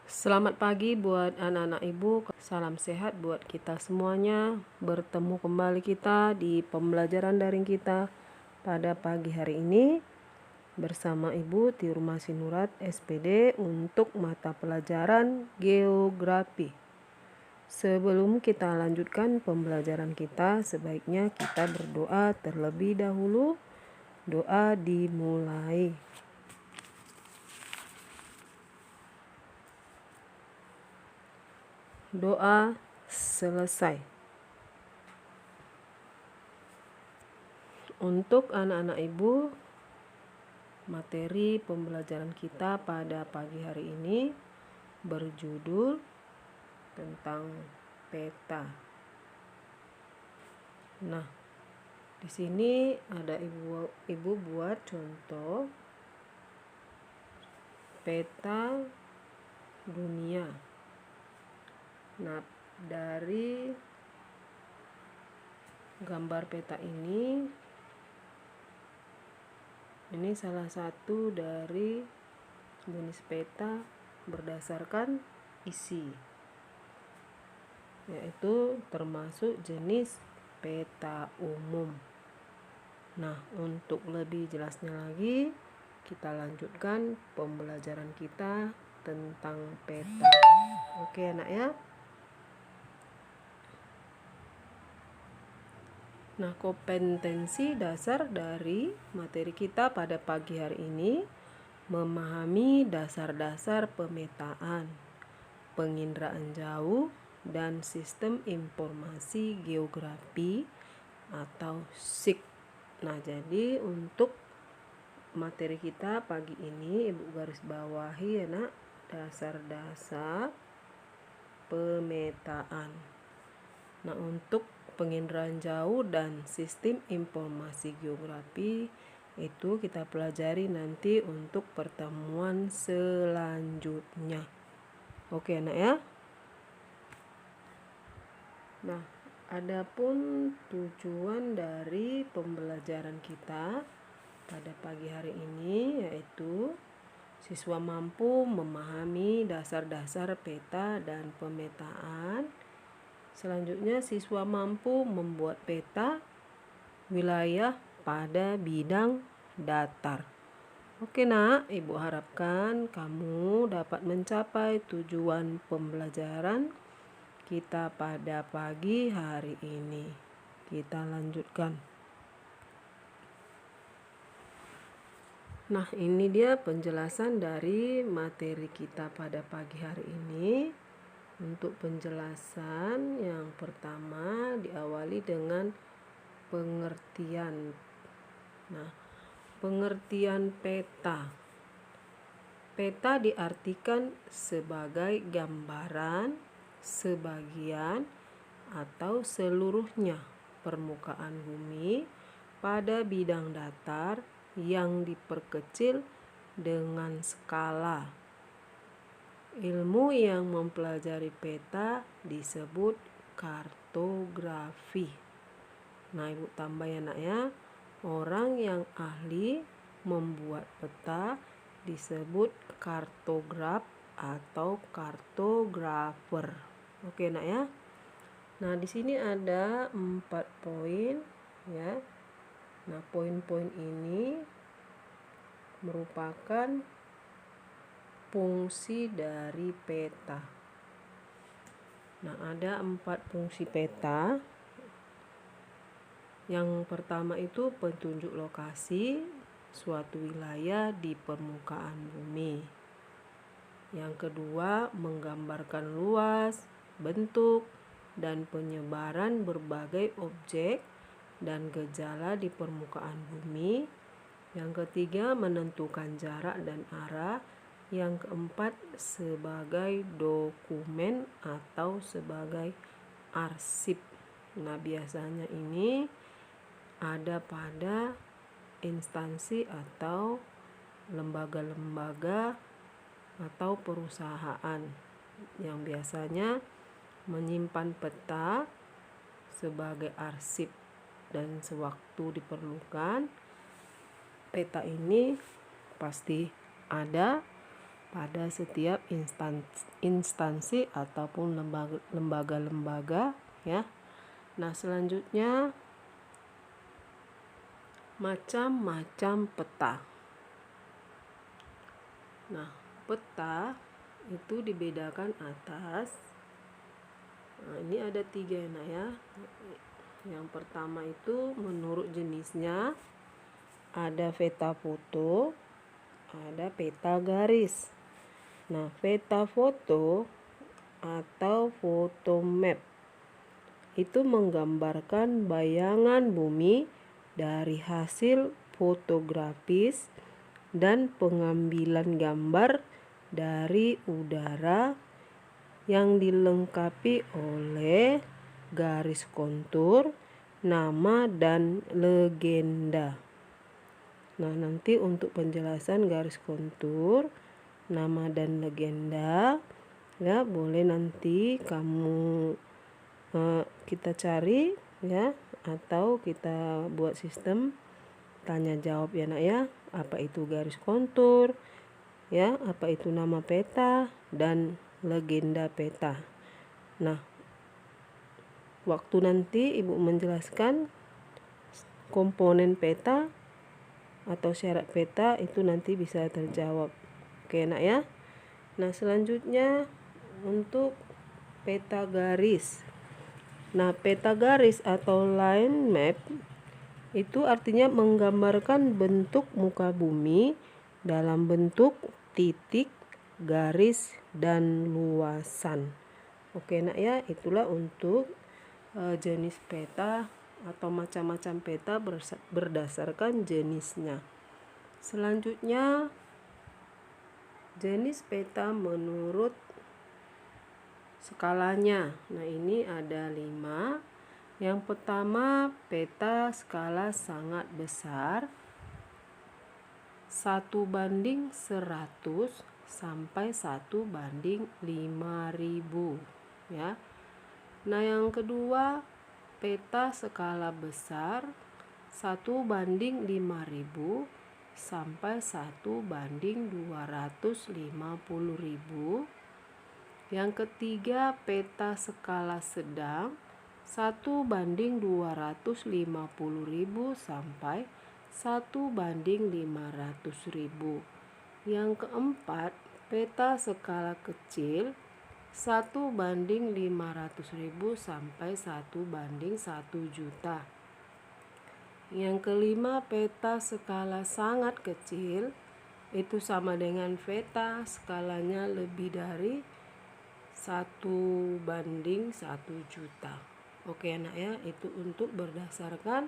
Selamat pagi buat anak-anak ibu, salam sehat buat kita semuanya. Bertemu kembali kita di pembelajaran daring kita pada pagi hari ini bersama Ibu Tiruma Sinurat SPD untuk mata pelajaran geografi. Sebelum kita lanjutkan pembelajaran kita, sebaiknya kita berdoa terlebih dahulu. Doa dimulai. Doa selesai. Untuk anak-anak ibu, materi pembelajaran kita pada pagi hari ini berjudul tentang peta. Nah, di sini ada ibu buat contoh peta dunia. Nah, dari gambar peta ini salah satu dari jenis peta berdasarkan isi, yaitu termasuk jenis peta umum. Nah, untuk lebih jelasnya lagi, kita lanjutkan pembelajaran kita tentang peta. Oke, anak ya. Nah, kompetensi dasar dari materi kita pada pagi hari ini memahami dasar-dasar pemetaan, penginderaan jauh, dan sistem informasi geografi atau SIG. Nah, jadi untuk materi kita pagi ini Ibu garis bawahi ya nak, dasar-dasar pemetaan. Nah, untuk penginderaan jauh dan sistem informasi geografi itu kita pelajari nanti untuk pertemuan selanjutnya. Oke anak ya. Nah, adapun tujuan dari pembelajaran kita pada pagi hari ini yaitu siswa mampu memahami dasar-dasar peta dan pemetaan. Selanjutnya, siswa mampu membuat peta wilayah pada bidang datar. Oke nak, Ibu harapkan kamu dapat mencapai tujuan pembelajaran kita pada pagi hari ini. Kita lanjutkan. Nah, ini dia penjelasan dari materi kita pada pagi hari ini. Untuk penjelasan yang pertama diawali dengan pengertian. Nah, pengertian peta. Peta diartikan sebagai gambaran sebagian atau seluruhnya permukaan bumi pada bidang datar yang diperkecil dengan skala. Ilmu yang mempelajari peta disebut kartografi. Nah, Ibu tambah ya nak ya. Orang yang ahli membuat peta disebut kartograf atau kartografer. Oke nak ya. Nah, di sini ada 4 poin ya. Nah, poin-poin ini merupakan fungsi dari peta. Nah, ada 4 fungsi peta. Yang pertama itu petunjuk lokasi suatu wilayah di permukaan bumi. Yang kedua, menggambarkan luas, bentuk, dan penyebaran berbagai objek dan gejala di permukaan bumi. Yang ketiga, menentukan jarak dan arah. Yang keempat, sebagai dokumen atau sebagai arsip. Nah, biasanya ini ada pada instansi atau lembaga-lembaga atau perusahaan yang biasanya menyimpan peta sebagai arsip, dan sewaktu diperlukan peta ini pasti ada pada setiap instansi ataupun lembaga-lembaga ya. Nah, selanjutnya macam-macam peta. Nah, peta itu dibedakan atas. Nah, ini ada 3 ya nak ya. Yang pertama itu menurut jenisnya, ada peta foto, ada peta garis. Nah, peta foto atau foto map itu menggambarkan bayangan bumi dari hasil fotografis dan pengambilan gambar dari udara yang dilengkapi oleh garis kontur, nama, dan legenda. Nah, nanti untuk penjelasan garis kontur, nama, dan legenda ya, boleh nanti kamu kita cari ya, atau kita buat sistem tanya jawab ya nak ya. Apa itu garis kontur ya, apa itu nama peta dan legenda peta. Nah, waktu nanti ibu menjelaskan komponen peta atau syarat peta itu nanti bisa terjawab. Oke nak ya. Nah, selanjutnya untuk peta garis. Nah, peta garis atau line map itu artinya menggambarkan bentuk muka bumi dalam bentuk titik, garis, dan luasan. Oke nak ya, itulah untuk jenis peta atau macam-macam peta berdasarkan jenisnya. Selanjutnya jenis peta menurut skalanya. Nah, ini ada 5. Yang pertama, peta skala sangat besar 1:100 sampai 1:5000 ya. Nah, yang kedua, peta skala besar 1:5000 sampai 1:250.000. Yang ketiga, peta skala sedang 1:250.000 sampai 1:500.000. Yang keempat, peta skala kecil 1:500.000 sampai 1:1 juta. Yang kelima, peta skala sangat kecil itu sama dengan peta skalanya lebih dari 1:1 juta. Oke anak ya, itu untuk berdasarkan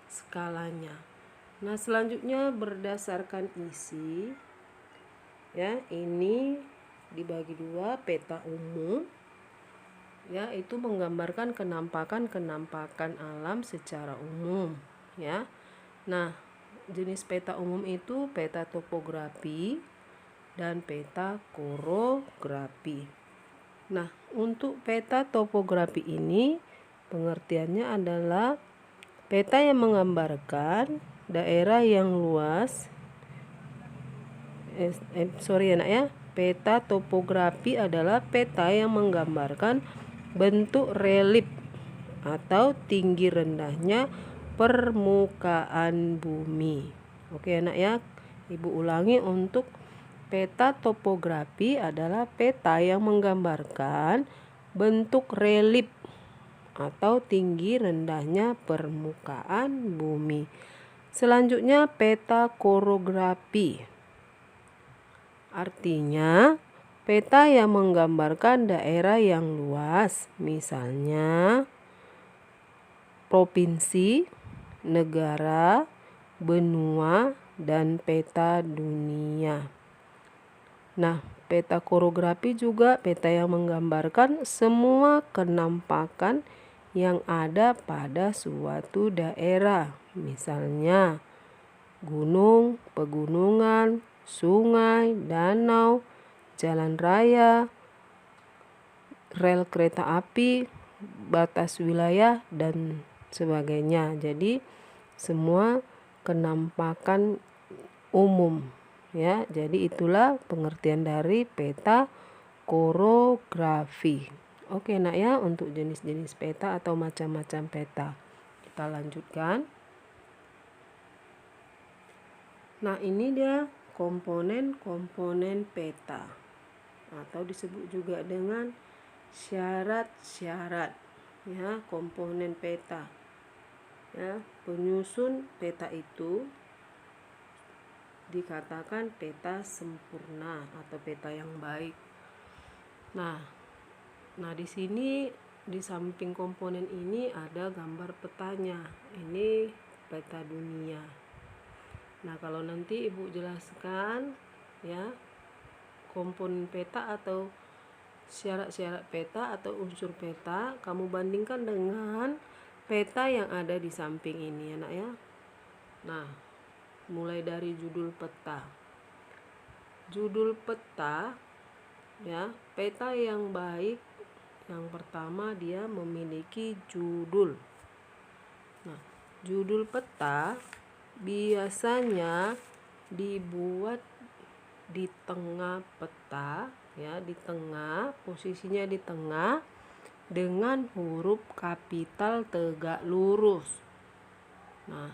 skalanya. Nah, selanjutnya berdasarkan isi ya, ini dibagi 2. Peta umum ya, itu menggambarkan kenampakan alam secara umum ya. Nah, jenis peta umum itu peta topografi dan peta korografi. Nah, untuk peta topografi ini pengertiannya adalah peta yang menggambarkan daerah yang luas. Peta topografi adalah peta yang menggambarkan bentuk relief atau tinggi rendahnya permukaan bumi. Oke anak ya, ibu ulangi, untuk peta topografi adalah peta yang menggambarkan bentuk relief atau tinggi rendahnya permukaan bumi. Selanjutnya peta korografi. Artinya peta yang menggambarkan daerah yang luas, misalnya provinsi, negara, benua, dan peta dunia. Nah, peta korografi juga peta yang menggambarkan semua kenampakan yang ada pada suatu daerah, misalnya gunung, pegunungan, sungai, danau, jalan raya, rel kereta api, batas wilayah, dan sebagainya. Jadi semua kenampakan umum ya. Jadi itulah pengertian dari peta korografi. Oke nak ya, untuk jenis-jenis peta atau macam-macam peta. Kita lanjutkan. Nah, ini dia komponen-komponen peta atau disebut juga dengan syarat-syarat, ya, komponen peta. Ya, penyusun peta itu dikatakan peta sempurna atau peta yang baik. Nah, di sini di samping komponen ini ada gambar petanya. Ini peta dunia. Nah, kalau nanti Ibu jelaskan ya komponen peta atau syarat-syarat peta atau unsur peta, kamu bandingkan dengan peta yang ada di samping ini ya nak ya. Nah, mulai dari judul peta. Judul peta ya, peta yang baik yang pertama dia memiliki judul. Nah, judul peta biasanya dibuat di tengah peta ya, di tengah, posisinya di tengah dengan huruf kapital tegak lurus. Nah,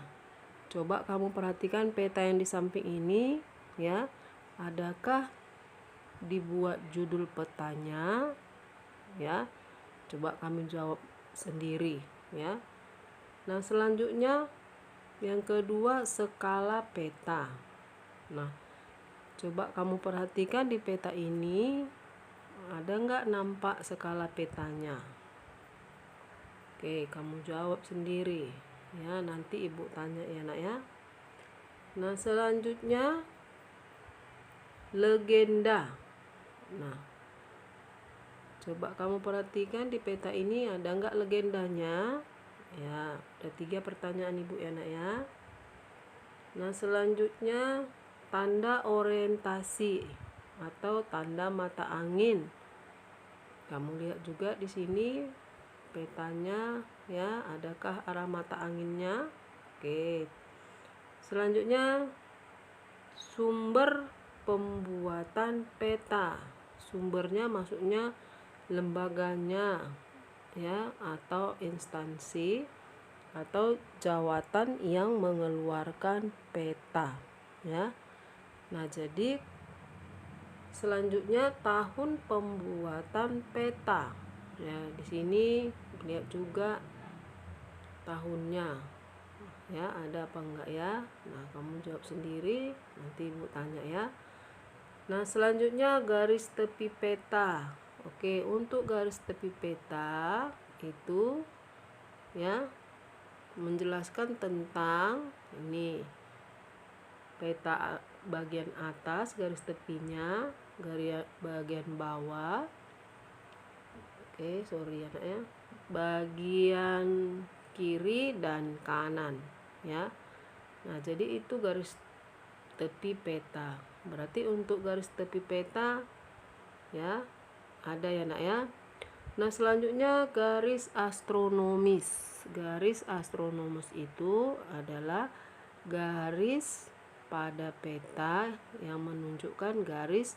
coba kamu perhatikan peta yang di samping ini ya, adakah dibuat judul petanya ya? Coba kamu jawab sendiri ya. Nah, selanjutnya yang kedua, skala peta. Nah, coba kamu perhatikan di peta ini ada nggak nampak skala petanya? Oke, kamu jawab sendiri ya, nanti Ibu tanya ya nak ya. Nah, selanjutnya legenda. Nah, coba kamu perhatikan di peta ini ada nggak legendanya? Ya, ada 3 pertanyaan Ibu ya nak ya. Nah, selanjutnya tanda orientasi atau tanda mata angin. Kamu lihat juga di sini petanya ya, adakah arah mata anginnya? Oke. Selanjutnya sumber pembuatan peta. Sumbernya maksudnya lembaganya ya, atau instansi atau jawatan yang mengeluarkan peta ya. Nah, jadi selanjutnya tahun pembuatan peta. Ya, di sini lihat juga tahunnya. Ya, ada apa enggak ya? Nah, kamu jawab sendiri, nanti Ibu tanya ya. Nah, selanjutnya garis tepi peta. Oke, untuk garis tepi peta itu ya menjelaskan tentang ini peta bagian atas garis tepinya, garis bagian bawah. Oke, sorry ya nak ya. Bagian kiri dan kanan ya. Nah, jadi itu garis tepi peta. Berarti untuk garis tepi peta ya ada ya nak ya. Nah, selanjutnya garis astronomis. Garis astronomis itu adalah garis pada peta yang menunjukkan garis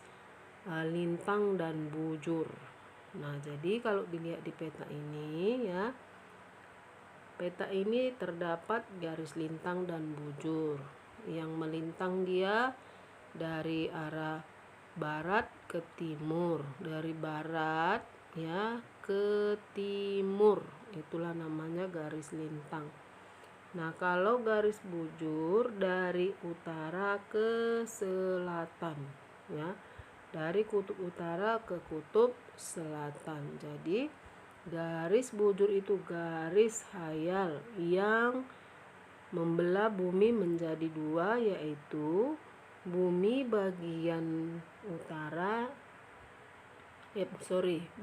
lintang dan bujur. Nah, jadi kalau dilihat di peta ini ya, peta ini terdapat garis lintang dan bujur. Yang melintang dia dari arah barat ke timur, dari barat ya ke timur, itulah namanya garis lintang. Nah, kalau garis bujur dari utara ke selatan ya, dari kutub utara ke kutub selatan. Jadi garis bujur itu garis hayal yang membelah bumi menjadi 2, yaitu bumi bagian utara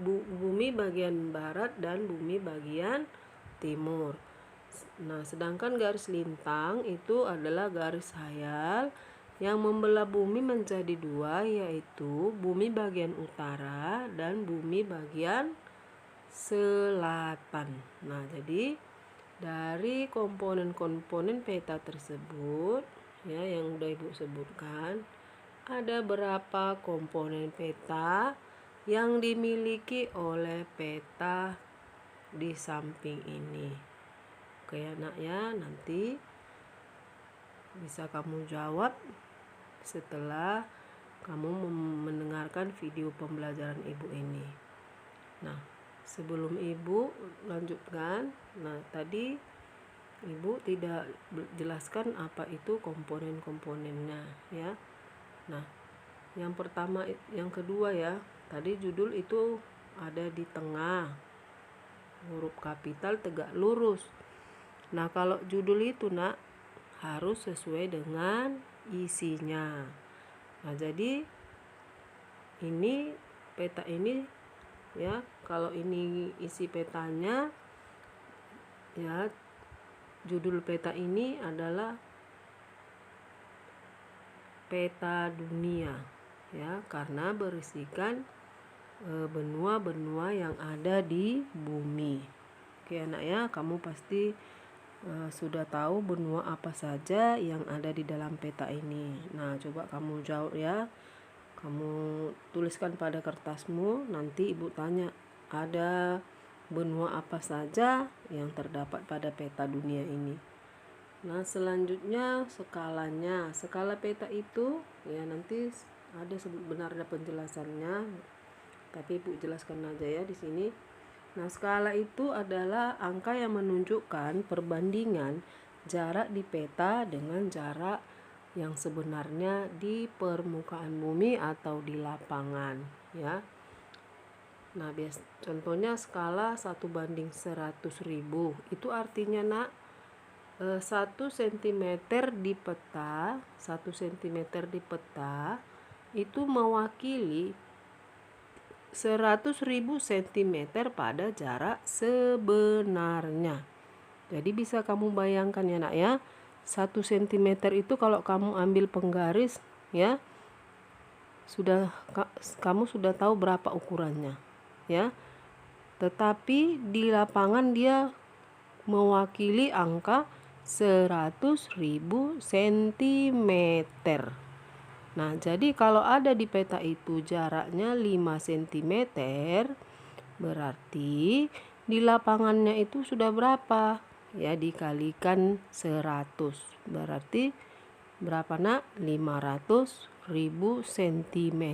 bumi bagian barat dan bumi bagian timur. Nah, sedangkan garis lintang itu adalah garis hayal yang membelah bumi menjadi 2, yaitu bumi bagian utara dan bumi bagian selatan. Nah, jadi dari komponen-komponen peta tersebut ya yang udah Ibu sebutkan, ada berapa komponen peta yang dimiliki oleh peta di samping ini. Oke anak ya, nanti bisa kamu jawab setelah kamu mendengarkan video pembelajaran ibu ini. Nah, sebelum ibu lanjutkan, tadi ibu tidak jelaskan apa itu komponen-komponennya ya. Nah, yang pertama, yang kedua ya, tadi judul itu ada di tengah, huruf kapital tegak lurus. Nah, kalau judul itu nak harus sesuai dengan isinya. Nah, jadi ini peta ini ya, kalau ini isi petanya ya, judul peta ini adalah peta dunia ya, karena berisikan benua-benua yang ada di bumi. Oke anak ya, kamu pasti sudah tahu benua apa saja yang ada di dalam peta ini. Nah, coba kamu jawab ya. Kamu tuliskan pada kertasmu, nanti ibu tanya ada benua apa saja yang terdapat pada peta dunia ini. Nah, selanjutnya skalanya. Skala peta itu ya nanti ada sebenarnya penjelasannya, tapi ibu jelaskan aja ya di sini. Nah, skala itu adalah angka yang menunjukkan perbandingan jarak di peta dengan jarak yang sebenarnya di permukaan bumi atau di lapangan ya. Nah, contohnya skala 1/100.000 itu artinya nak 1 cm di peta, 1 cm di peta itu mewakili 100.000 cm pada jarak sebenarnya. Jadi bisa kamu bayangkan ya nak ya, 1 cm itu kalau kamu ambil penggaris ya, kamu sudah tahu berapa ukurannya ya. Tetapi di lapangan dia mewakili angka 100.000 cm. Nah, jadi kalau ada di peta itu jaraknya 5 cm, berarti di lapangannya itu sudah berapa? Ya, dikalikan 100. Berarti berapa nak? 500.000 cm.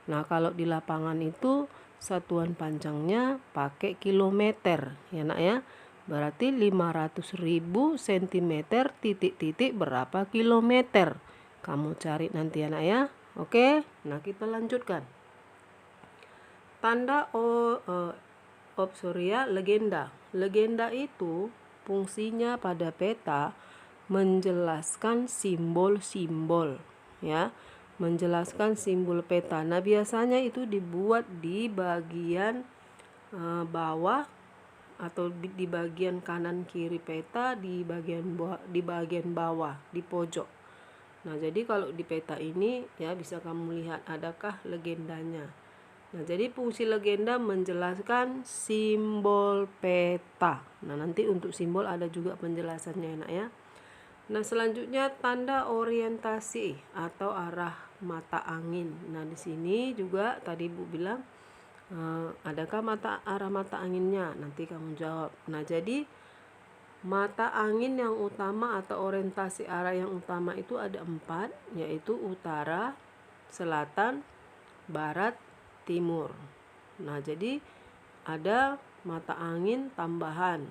Nah, kalau di lapangan itu satuan panjangnya pakai kilometer ya nak ya. Berarti 500.000 cm titik-titik berapa kilometer? Kamu cari nanti anak ya. Oke, nah kita lanjutkan. Tanda legenda. Legenda itu fungsinya pada peta menjelaskan simbol-simbol ya, menjelaskan simbol peta. Nah, biasanya itu dibuat di bagian bawah atau di bagian kanan kiri peta, di bagian bawah di pojok. Nah, jadi kalau di peta ini ya bisa kamu lihat adakah legendanya. Nah, jadi fungsi legenda menjelaskan simbol peta. Nah, nanti untuk simbol ada juga penjelasannya nak ya. Nah, selanjutnya tanda orientasi atau arah mata angin. Nah, di sini juga tadi Bu bilang adakah arah mata anginnya? Nanti kamu jawab. Nah, jadi mata angin yang utama atau orientasi arah yang utama itu ada 4, yaitu utara, selatan, barat, timur. Nah, jadi ada mata angin tambahan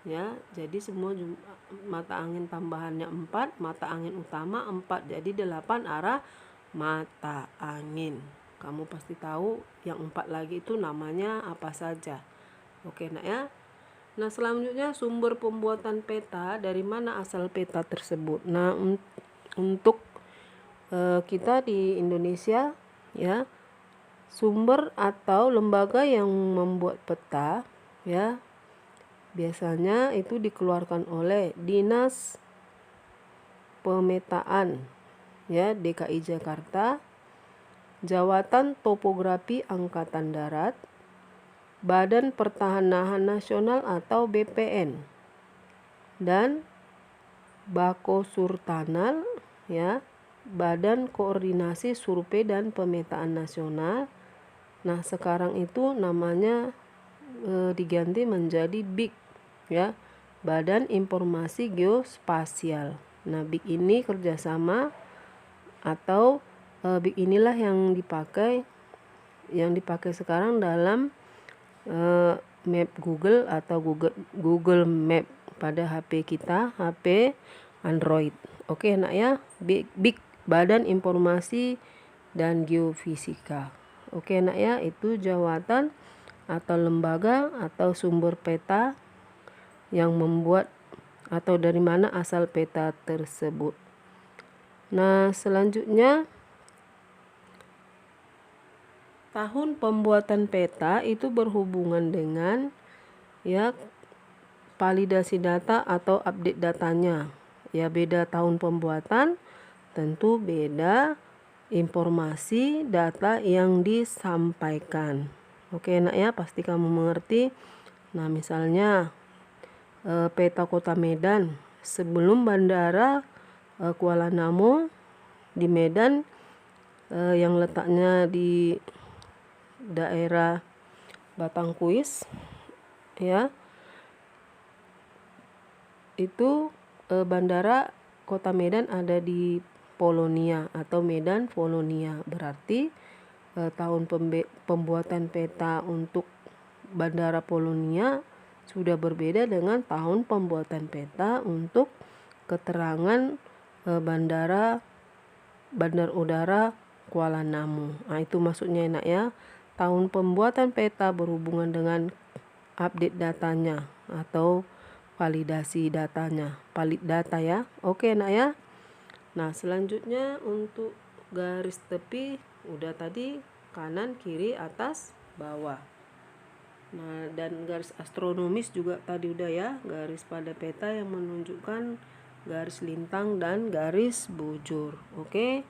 ya. Jadi semua mata angin tambahannya 4, mata angin utama 4. Jadi 8 arah mata angin. Kamu pasti tahu yang 4 lagi itu namanya apa saja. Oke nak ya. Nah, selanjutnya sumber pembuatan peta, dari mana asal peta tersebut. Nah, untuk kita di Indonesia ya, sumber atau lembaga yang membuat peta ya biasanya itu dikeluarkan oleh Dinas Pemetaan ya DKI Jakarta, Jawatan Topografi Angkatan Darat, Badan Pertanahan Nasional atau BPN, dan Bako Surtanal ya, Badan Koordinasi Survei dan Pemetaan Nasional. Nah, sekarang itu namanya diganti menjadi BIG, ya, Badan Informasi Geospasial. Nah, BIG ini kerjasama atau BIG inilah yang dipakai sekarang dalam map Google atau Google Map pada HP kita, HP Android. Oke, nak ya, BIG Badan Informasi dan Geofisika. Oke, nak ya, itu jawatan atau lembaga atau sumber peta yang membuat atau dari mana asal peta tersebut. Nah, selanjutnya tahun pembuatan peta itu berhubungan dengan ya validasi data atau update datanya. Ya, beda tahun pembuatan, tentu beda informasi data yang disampaikan. Oke, nak ya, pasti kamu mengerti. Nah, misalnya peta Kota Medan sebelum Bandara Kuala Namu di Medan yang letaknya di daerah Batangkuis, ya, itu Bandara Kota Medan ada di Polonia atau Medan Polonia. Berarti tahun pembuatan peta untuk Bandara Polonia sudah berbeda dengan tahun pembuatan peta untuk keterangan Bandar Udara Kuala Namu. Nah, itu maksudnya, nak ya. Tahun pembuatan peta berhubungan dengan update datanya atau validasi datanya, valid data ya. Oke, nak ya. Nah, selanjutnya untuk garis tepi udah tadi, kanan, kiri, atas, bawah. Nah, dan garis astronomis juga tadi udah ya, garis pada peta yang menunjukkan garis lintang dan garis bujur. Oke,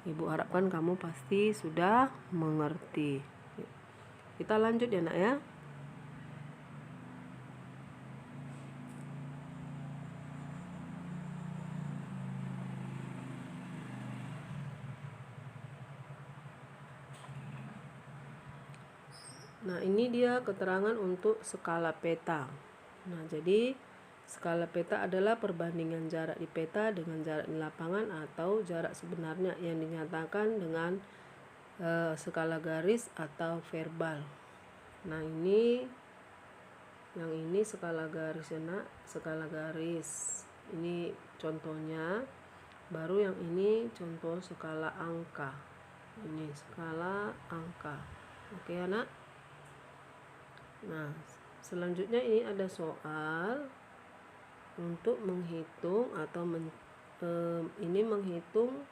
Ibu harapkan kamu pasti sudah mengerti. Kita lanjut ya, nak ya. Nah, ini dia keterangan untuk skala peta. Nah, jadi skala peta adalah perbandingan jarak di peta dengan jarak di lapangan atau jarak sebenarnya yang dinyatakan dengan skala garis atau verbal. Nah, yang ini skala garis ya, nak, skala garis. Ini contohnya. Baru yang ini contoh skala angka. Ini skala angka. Oke, anak. Nah, selanjutnya ini ada soal untuk menghitung atau ini menghitung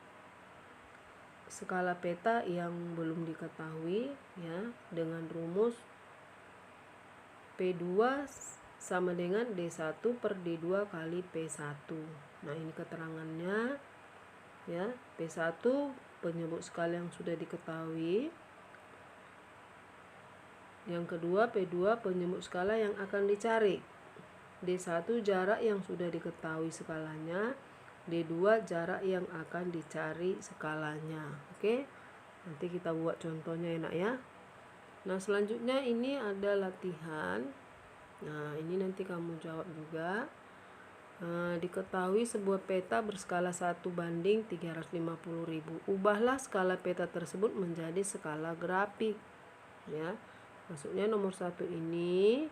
skala peta yang belum diketahui ya, dengan rumus P2 sama dengan D1 per D2 kali P1. Nah, ini keterangannya ya. P1 penyebut skala yang sudah diketahui. Yang kedua, P2 penyebut skala yang akan dicari. D1 jarak yang sudah diketahui skalanya. D2 jarak yang akan dicari skalanya. Oke, nanti kita buat contohnya ya, nak ya. Nah, selanjutnya ini ada latihan. Nah, ini nanti kamu jawab juga. Diketahui sebuah peta berskala 1:350.000. Ubahlah skala peta tersebut menjadi skala grafik ya. Maksudnya nomor 1 ini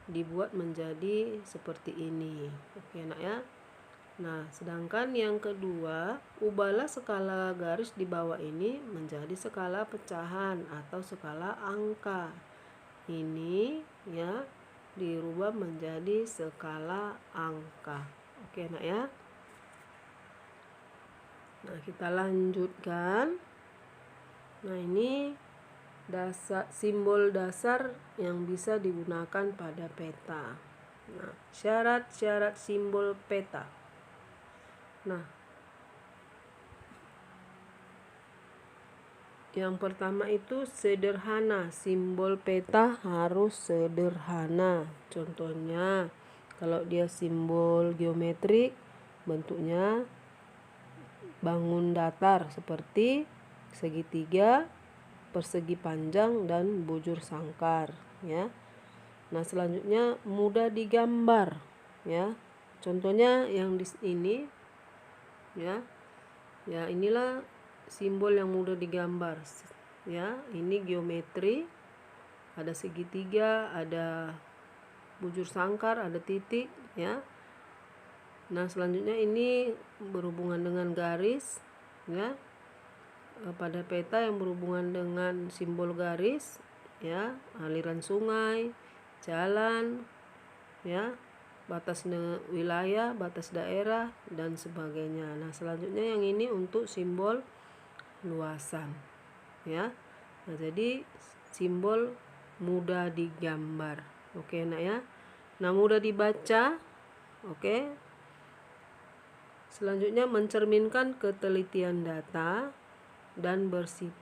dibuat menjadi seperti ini. Oke, nak ya. Nah, sedangkan yang kedua, ubahlah skala garis di bawah ini menjadi skala pecahan atau skala angka. Ini ya dirubah menjadi skala angka. Oke, nak ya. Nah, kita lanjutkan. Nah, ini simbol dasar yang bisa digunakan pada peta. Nah, syarat-syarat simbol peta. Nah, yang pertama itu sederhana. Simbol peta harus sederhana. Contohnya, kalau dia simbol geometrik, bentuknya bangun datar seperti segitiga, persegi panjang, dan bujur sangkar ya. Nah, selanjutnya mudah digambar ya. Contohnya yang di ini ya. Ya, inilah simbol yang mudah digambar ya. Ini geometri, ada segitiga, ada bujur sangkar, ada titik ya. Nah, selanjutnya ini berhubungan dengan garis ya. Pada peta yang berhubungan dengan simbol garis ya, aliran sungai, jalan ya, batas wilayah, batas daerah, dan sebagainya. Nah, selanjutnya yang ini untuk simbol luasan ya. Nah, jadi simbol mudah digambar. Oke, nak ya. Nah, mudah dibaca. Oke. Selanjutnya mencerminkan ketelitian data dan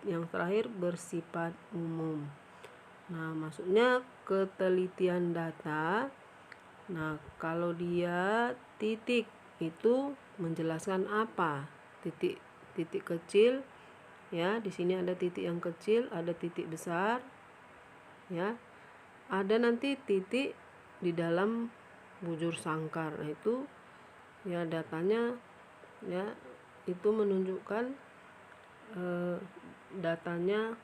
yang terakhir bersifat umum. Nah, maksudnya ketelitian data. Nah, kalau dia titik itu menjelaskan apa? Titik kecil ya, di sini ada titik yang kecil, ada titik besar ya. Ada nanti titik di dalam bujur sangkar. Nah, itu ya datanya ya, itu menunjukkan datanya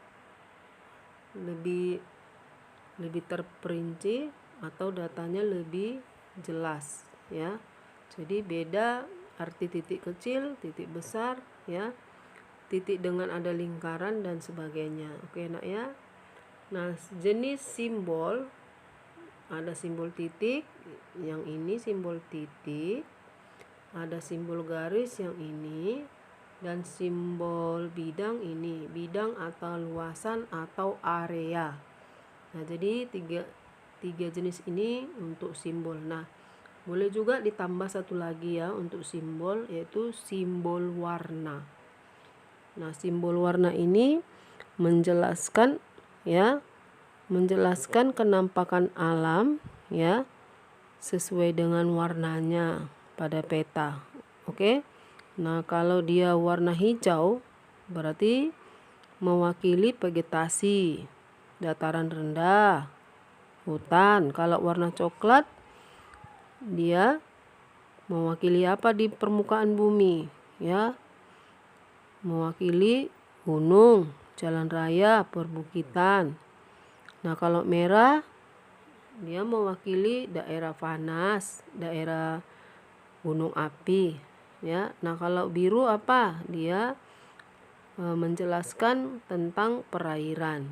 lebih terperinci atau datanya lebih jelas ya. Jadi beda arti titik kecil, titik besar ya, titik dengan ada lingkaran dan sebagainya. Oke, nak ya. Nah, jenis simbol ada simbol titik, yang ini simbol titik, ada simbol garis yang ini, dan simbol bidang ini, bidang atau luasan atau area. Nah, jadi tiga jenis ini untuk simbol. Nah, boleh juga ditambah satu lagi ya untuk simbol, yaitu simbol warna. Nah, simbol warna ini menjelaskan ya, menjelaskan kenampakan alam ya, sesuai dengan warnanya pada peta. Oke. Nah, kalau dia warna hijau berarti mewakili vegetasi, dataran rendah, hutan. Kalau warna coklat dia mewakili apa di permukaan bumi ya? Mewakili gunung, jalan raya, perbukitan. Nah, kalau merah dia mewakili daerah panas, daerah gunung api ya. Nah, kalau biru apa? Dia menjelaskan tentang perairan.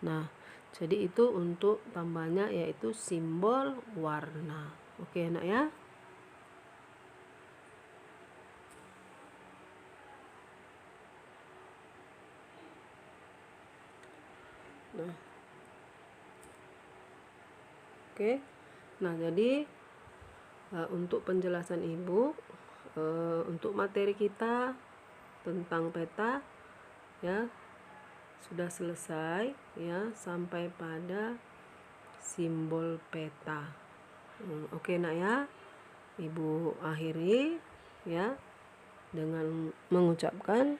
Nah, jadi itu untuk tambahnya yaitu simbol warna. Oke, nak ya. Nah. Oke. Nah, jadi untuk penjelasan Ibu untuk materi kita tentang peta ya sudah selesai ya, sampai pada simbol peta. Oke, nak ya. Ibu akhiri ya dengan mengucapkan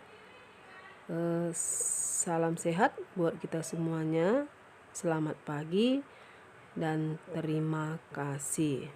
salam sehat buat kita semuanya. Selamat pagi dan terima kasih.